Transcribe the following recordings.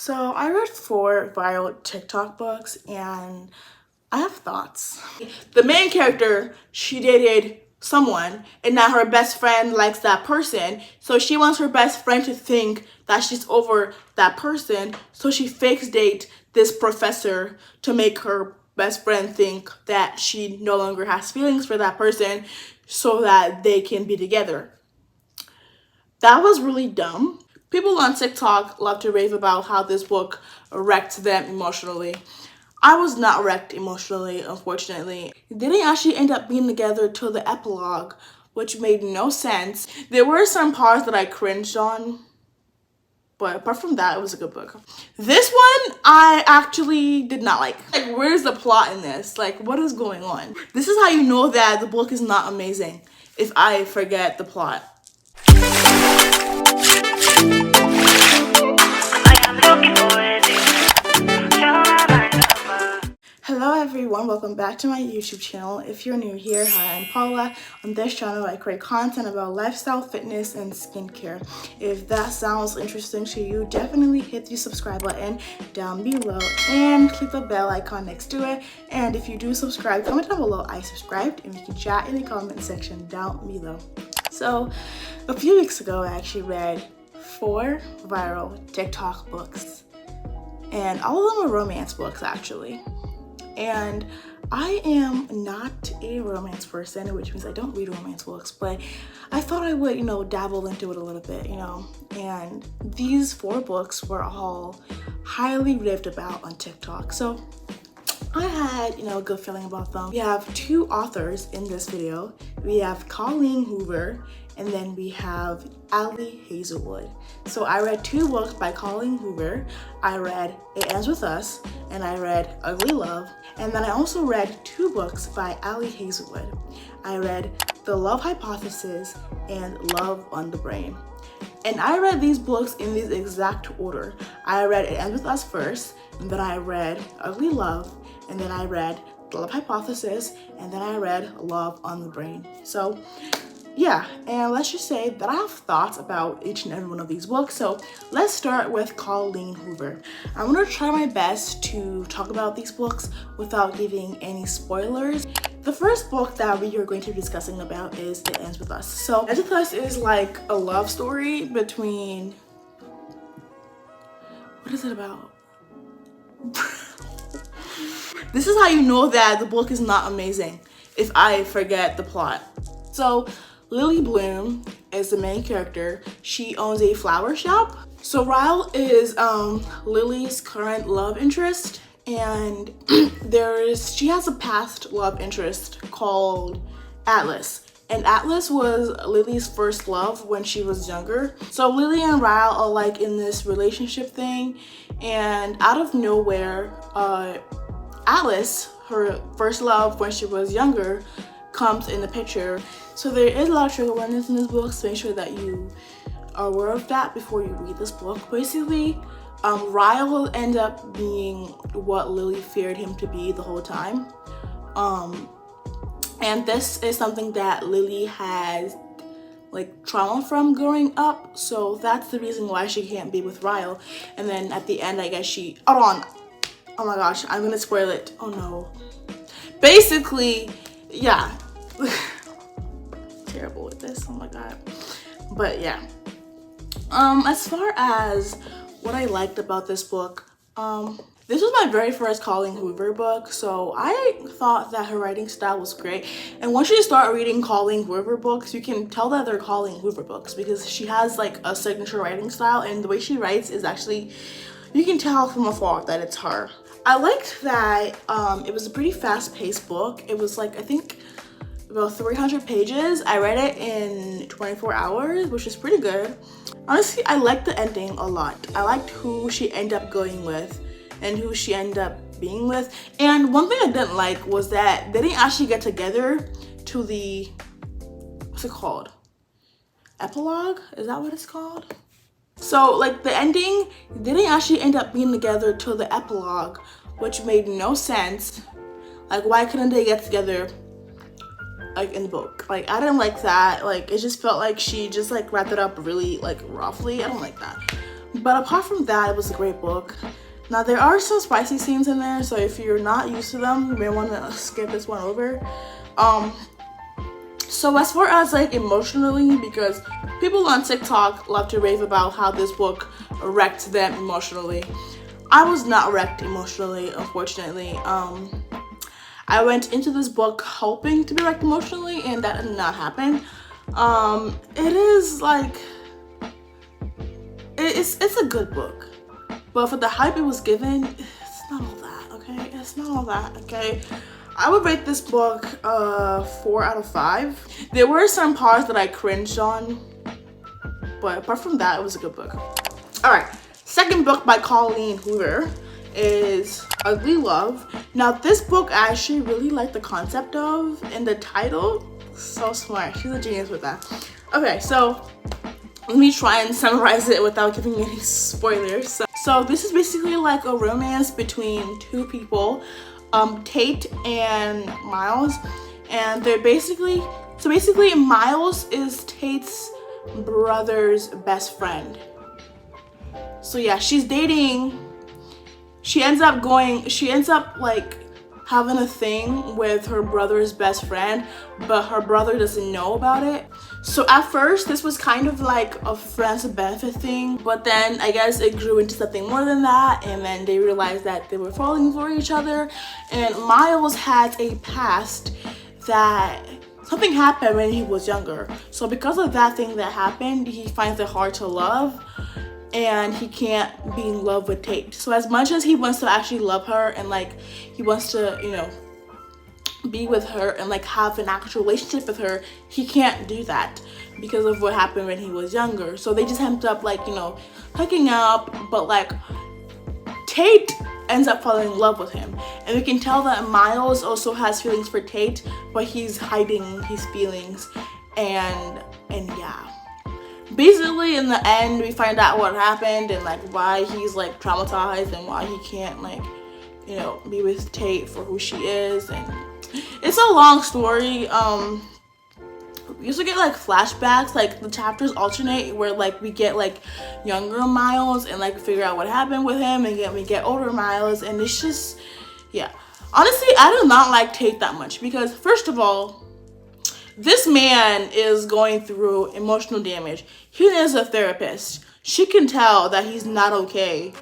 So I read 4 viral TikTok books and I have thoughts. The main character, she dated someone and now her best friend likes that person. So she wants her best friend to think that she's over that person. So she fakes date this professor to make her best friend think that she no longer has feelings for that person so that they can be together. That was really dumb. People on TikTok love to rave about how this book wrecked them emotionally. I was not wrecked emotionally, unfortunately. They didn't actually end up being together till the epilogue, which made no sense. There were some parts that I cringed on, but apart from that, it was a good book. This one, I actually did not like. Like, where's the plot in this? Like, what is going on? This is how you know that the book is not amazing, if I forget the plot. Hello everyone, welcome back to my YouTube channel. If you're new here, hi, I'm Paula. On this channel, I create content about lifestyle, fitness, and skincare. If that sounds interesting to you, definitely hit the subscribe button down below and click the bell icon next to it. And if you do subscribe, comment down below I subscribed and we can chat in the comment section down below. So, a few weeks ago, I actually read 4 viral TikTok books. And all of them are romance books, actually. And I am not a romance person, which means I don't read romance books, but I thought I would, dabble into it a little bit, And these 4 books were all highly raved about on TikTok. So I had, a good feeling about them. We have 2 authors in this video. We have Colleen Hoover, and then we have Ali Hazelwood. So I read 2 books by Colleen Hoover. I read It Ends With Us, and I read Ugly Love. And then I also read 2 books by Ali Hazelwood. I read The Love Hypothesis and Love on the Brain. And I read these books in this exact order. I read It Ends With Us first, and then I read Ugly Love, and then I read The Love Hypothesis, and then I read Love on the Brain. So yeah, and let's just say that I have thoughts about each and every one of these books. So let's start with Colleen Hoover. I'm gonna try my best to talk about these books without giving any spoilers. The first book that we are going to be discussing about is It Ends With Us. So It Ends With Us is like a love story between, what is it about? This is how you know that the book is not amazing, if I forget the plot. So Lily Bloom is the main character. She owns a flower shop. So Ryle is Lily's current love interest, and she has a past love interest called Atlas. And Atlas was Lily's first love when she was younger. So Lily and Ryle are like in this relationship thing, and out of nowhere, Alice, her first love when she was younger, comes in the picture. So there is a lot of trigger warnings in this book, so make sure that you are aware of that before you read this book. Basically, Ryle will end up being what Lily feared him to be the whole time. And this is something that Lily has like trauma from growing up, so that's the reason why she can't be with Ryle. And then at the end, I guess hold on. Oh my gosh, I'm gonna spoil it. Oh no. Basically, yeah. Terrible with this, oh my god. But yeah. As far as what I liked about this book, this was my very first Colleen Hoover book, so I thought that her writing style was great. And once you start reading Colleen Hoover books, you can tell that they're Colleen Hoover books because she has like a signature writing style, and the way she writes is actually, you can tell from afar that it's her. I liked that it was a pretty fast-paced book. It was like, I think, about 300 pages. I read it in 24 hours, which is pretty good. Honestly, I liked the ending a lot. I liked who she ended up going with and who she ended up being with. And one thing I didn't like was that they didn't actually get together to the, what's it called? Epilogue? Is that what it's called? So like the ending, they didn't actually end up being together till the epilogue, which made no sense. Like, why couldn't they get together like in the book? Like, I didn't like that. Like, it just felt like she just like wrapped it up really like roughly. I don't like that. But apart from that, it was a great book. Now there are some spicy scenes in there, so if you're not used to them, you may want to skip this one over. So as far as like emotionally, because people on TikTok love to rave about how this book wrecked them emotionally. I was not wrecked emotionally, unfortunately. I went into this book hoping to be wrecked emotionally, and that did not happen. It is like, it's a good book, but for the hype it was given, it's not all that, okay? It's not all that, okay? I would rate this book 4 out of 5. There were some parts that I cringed on, but apart from that, it was a good book. All right, second book by Colleen Hoover is Ugly Love. Now this book I actually really like the concept of, and the title, so smart. She's a genius with that. Okay, so let me try and summarize it without giving any spoilers. So this is basically like a romance between two people, Tate and Miles, and they're basically Miles is Tate's brother's best friend. So yeah, she's dating. She ends up like having a thing with her brother's best friend, but her brother doesn't know about it. So at first this was kind of like a friends with benefit thing, but then I guess it grew into something more than that, and then they realized that they were falling for each other. And Miles has a past that something happened when he was younger, so because of that thing that happened, he finds it hard to love, and he can't be in love with Tate. So as much as he wants to actually love her, and like he wants to, you know, be with her and like have an actual relationship with her, he can't do that because of what happened when he was younger. So they just end up like, you know, hooking up, but like Tate ends up falling in love with him, and we can tell that Miles also has feelings for Tate, but he's hiding his feelings. And yeah, basically in the end we find out what happened and like why he's like traumatized and why he can't, like, you know, be with Tate for who she is. And it's a long story. We used to get like flashbacks, like the chapters alternate where like we get like younger Miles and like figure out what happened with him, and we get older Miles, and it's just, yeah. Honestly, I do not like Tate that much because first of all, this man is going through emotional damage. He is a therapist. She can tell that he's not okay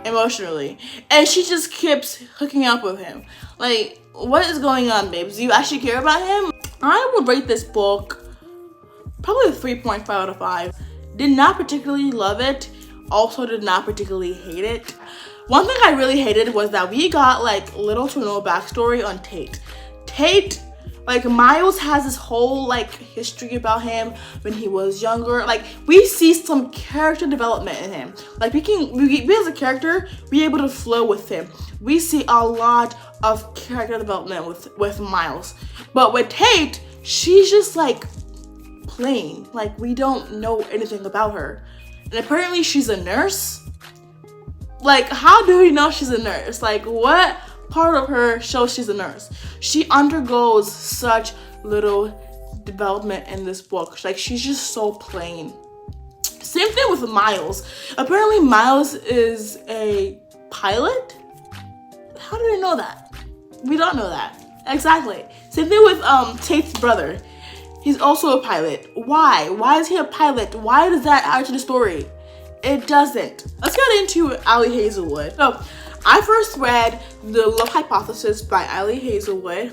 emotionally, and she just keeps hooking up with him. Like, what is going on, babes? Do you actually care about him? I would rate this book probably a 3.5 out of 5. Did not particularly love it. Also did not particularly hate it. One thing I really hated was that we got like little to no backstory on Tate. Like Miles has this whole like history about him when he was younger. Like we see some character development in him. Like we as a character, be able to flow with him. We see a lot of character development with Miles. But with Tate, she's just like plain. Like we don't know anything about her. And apparently she's a nurse. Like how do we know she's a nurse? Like what part of her shows she's a nurse? She undergoes such little development in this book. Like she's just so plain. Same thing with Miles. Apparently Miles is a pilot. How do we know that? We don't know that. Exactly. Same thing with Tate's brother. He's also a pilot. Why? Why is he a pilot? Why does that add to the story? It doesn't. Let's get into Ali Hazelwood. So I first read The Love Hypothesis by Ali Hazelwood,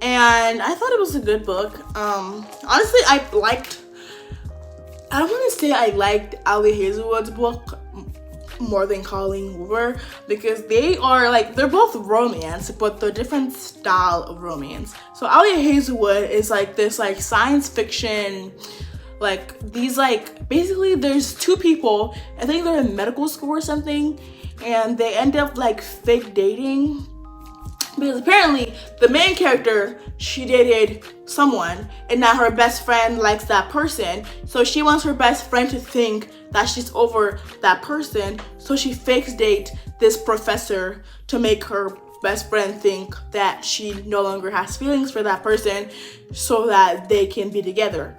and I thought it was a good book. Honestly, I don't want to say I liked Ali Hazelwood's book more than Colleen Hoover, because they're both romance, but they're different style of romance. So Ali Hazelwood is like this like science fiction, like these like basically there's two people, I think they're in medical school or something, and they end up like fake dating because apparently the main character, she dated someone and now her best friend likes that person, so she wants her best friend to think that she's over that person, so she fakes date this professor to make her best friend think that she no longer has feelings for that person so that they can be together.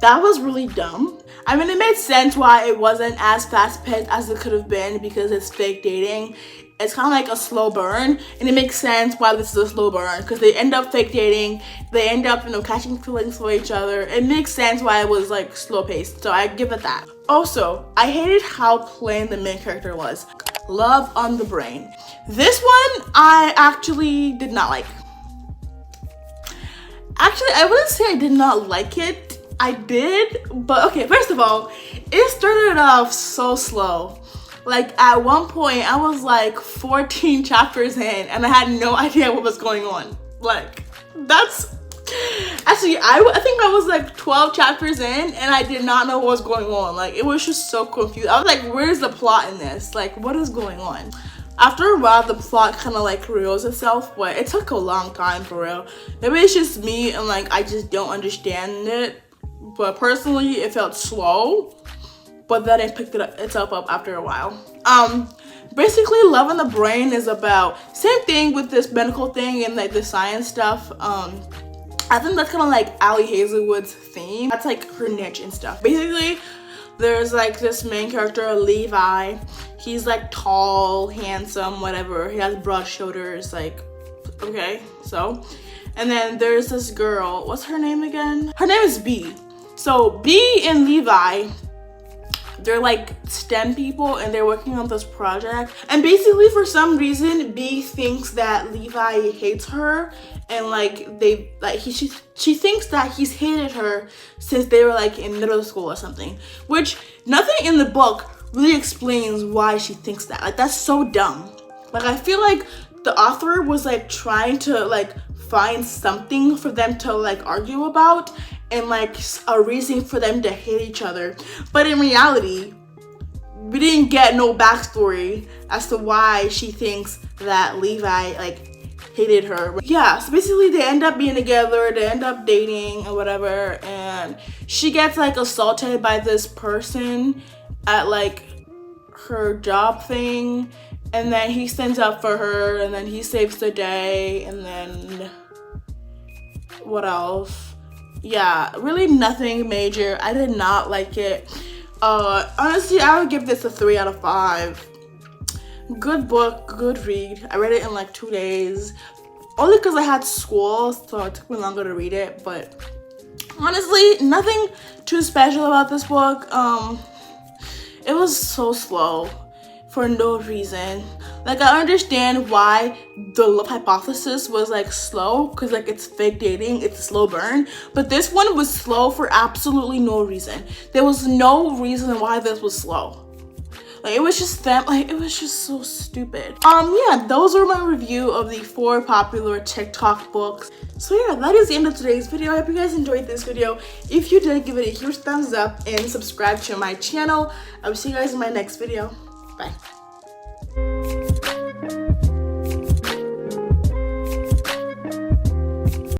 That was really dumb. I mean, it made sense why it wasn't as fast-paced as it could have been because it's fake dating. It's kind of like a slow burn, and it makes sense why this is a slow burn because they end up fake dating. They end up, catching feelings for each other. It makes sense why it was like slow-paced, so I give it that. Also, I hated how plain the main character was. Love on the brain. This one, I actually did not like. Actually, I wouldn't say I did not like it. I did, but okay, first of all, it started off so slow. Like at one point, I was like 14 chapters in and I had no idea what was going on. Like, that's, actually, I think I was like 12 chapters in and I did not know what was going on. Like, it was just so confused. I was like, where's the plot in this? Like, what is going on? After a while, the plot kind of like reveals itself, but it took a long time for real. Maybe it's just me and like I just don't understand it. But personally, it felt slow, but then it picked itself up after a while. Basically, Love in the Brain is about same thing with this medical thing and like the science stuff. I think that's kind of like Ali Hazelwood's theme. That's like her niche and stuff. Basically, there's like this main character, Levi. He's like tall, handsome, whatever. He has broad shoulders, like, okay, so. And then there's this girl, what's her name again? Her name is B. So B and Levi, they're like STEM people and they're working on this project. And basically for some reason, B thinks that Levi hates her and like she thinks that he's hated her since they were like in middle school or something. Which nothing in the book really explains why she thinks that. Like, that's so dumb. Like, I feel like the author was like trying to like find something for them to like argue about and like a reason for them to hate each other, but in reality we didn't get no backstory as to why she thinks that Levi like hated her. Yeah, so basically they end up being together, they end up dating and whatever, and she gets like assaulted by this person at like her job thing, and then he stands up for her and then he saves the day, and then what else? Yeah, really nothing major. I did not like it. Honestly, I would give this a 3 out of 5. Good book, good read. I read it in like 2 days. Only because I had school, so it took me longer to read it. But honestly, nothing too special about this book. It was so slow for no reason. Like, I understand why the love hypothesis was like slow because like it's fake dating, it's a slow burn, but this one was slow for absolutely no reason. There was no reason why this was slow. Like, it was just them, like, it was just so stupid. Yeah, those were my review of the 4 popular TikTok books. So yeah, that is the end of today's video. I hope you guys enjoyed this video. If you did, give it a huge thumbs up and subscribe to my channel. I will see you guys in my next video. Bye.